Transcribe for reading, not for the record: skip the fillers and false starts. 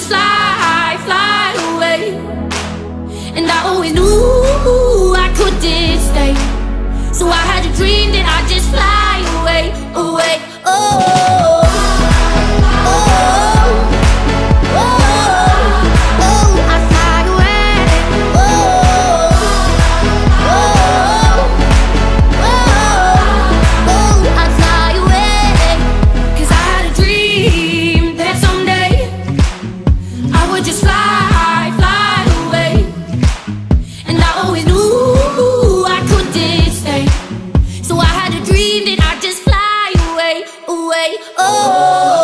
just fly away. And I always knew I couldn't stay, so I had a dream that I'd just fly away, away. Oh, oh, oh, oh, I fly away. Oh, oh, oh, I fly away. 'Cause I had a dream that someday I would just fly away. And I always knew I couldn't stay, so I had a dream that I'd just fly away, away. Oh.